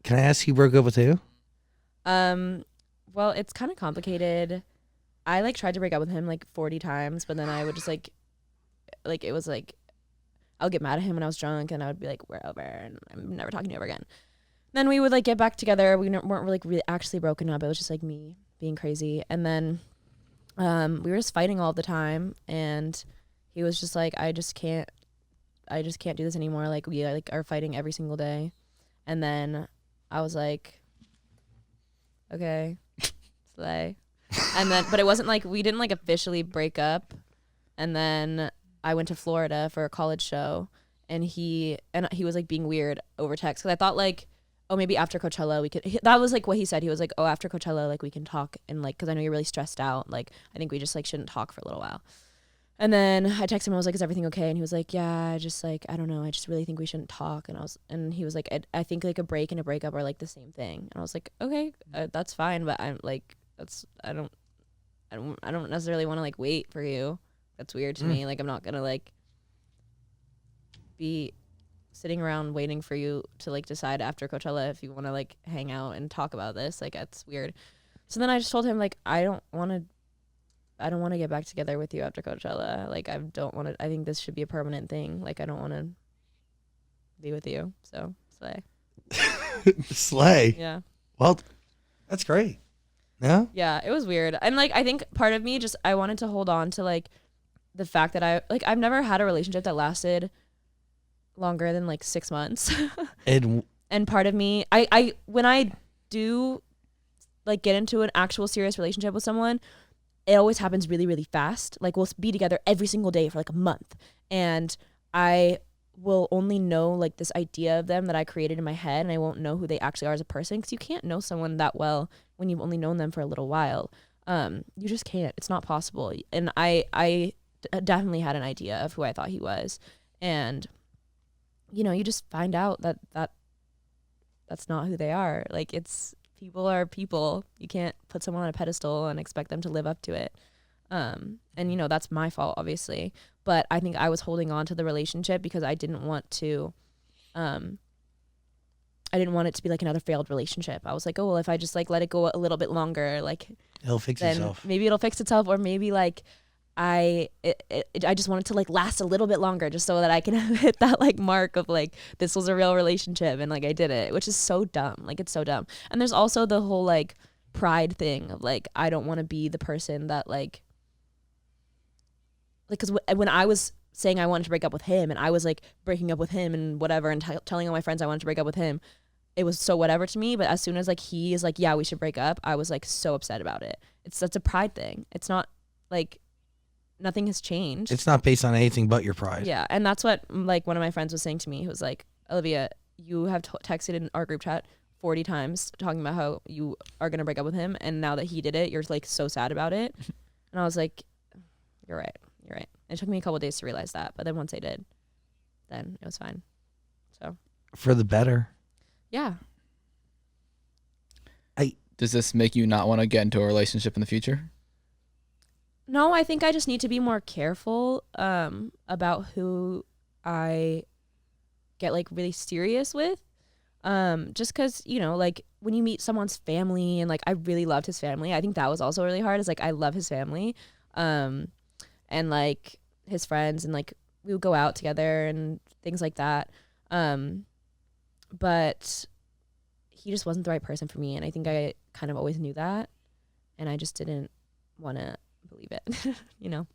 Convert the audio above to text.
Can I ask who broke up with who? Well, it's kind of complicated. I like tried to break up with him like 40 times, but then I would just like it was like I'll get mad at him when I was drunk, and I would be like, "We're over, and I'm never talking to you ever again." Then we would like get back together. We weren't really actually broken up. It was just like me being crazy, and then we were just fighting all the time, and he was just like, I just can't do this anymore. Like we like are fighting every single day, and then I was like, okay, slay. And then, but it wasn't like we didn't like officially break up. And then I went to Florida for a college show, and he was like being weird over text because I thought like, oh, maybe after Coachella we could. That was like what he said. He was like, oh, after Coachella like we can talk, and like because I know you're really stressed out. Like I think we just like shouldn't talk for a little while. And then I texted him. I was like, "Is everything okay?" And he was like, "Yeah, I just like I don't know. I just really think we shouldn't talk." And he was like, "I think like a break and a breakup are like the same thing." And I was like, "Okay, that's fine, but I'm like I don't necessarily want to like wait for you. That's weird to me. Like I'm not gonna like be sitting around waiting for you to like decide after Coachella if you want to like hang out and talk about this. Like that's weird." So then I just told him like I don't want to get back together with you after Coachella. Like I don't want to. I think this should be a permanent thing. Like I don't want to be with you. So slay. Slay. Yeah. Well, that's great. No? Yeah, it was weird. And like I think part of me just I wanted to hold on to like the fact that I've never had a relationship that lasted longer than like 6 months. And And part of me I when I do like get into an actual serious relationship with someone, it always happens really, really fast. Like we'll be together every single day for like a month. And I will only know like this idea of them that I created in my head, and I won't know who they actually are as a person because you can't know someone that well when you've only known them for a little while. You just can't. It's not possible. And I definitely had an idea of who I thought he was. And, you know, you just find out that that's not who they are. Like people are people. You can't put someone on a pedestal and expect them to live up to it. And you know, that's my fault obviously, but I think I was holding on to the relationship because I didn't want it to be like another failed relationship. I was like, oh, well, if I just like let it go a little bit longer, like it'll fix then itself. maybe it'll fix itself, or maybe like I just want it to like last a little bit longer just so that I can hit that like mark of like this was a real relationship, and like I did it, which is so dumb. Like it's so dumb. And there's also the whole like pride thing of like I don't want to be the person that like because when I was saying I wanted to break up with him, and I was like breaking up with him and whatever, and telling all my friends I wanted to break up with him, it was so whatever to me. But as soon as like he is like, yeah, we should break up, I was like so upset about it. That's a pride thing. It's not like nothing has changed. It's not based on anything but your pride. Yeah, and that's what like one of my friends was saying to me. He was like, Olivia, you have texted in our group chat 40 times talking about how you are gonna break up with him, and now that he did it, you're like so sad about it. And I was like, you're right. It took me a couple of days to realize that, but then once I did, then it was fine. So For the better. yeah. Does this make you not want to get into a relationship in the future? No, I think I just need to be more careful about who I get like really serious with. Just because, you know, like when you meet someone's family, and like I really loved his family. I think that was also really hard. Is like I love his family. And like his friends, and like we would go out together and things like that. But he just wasn't the right person for me, and I think I kind of always knew that, and I just didn't want to believe it, you know.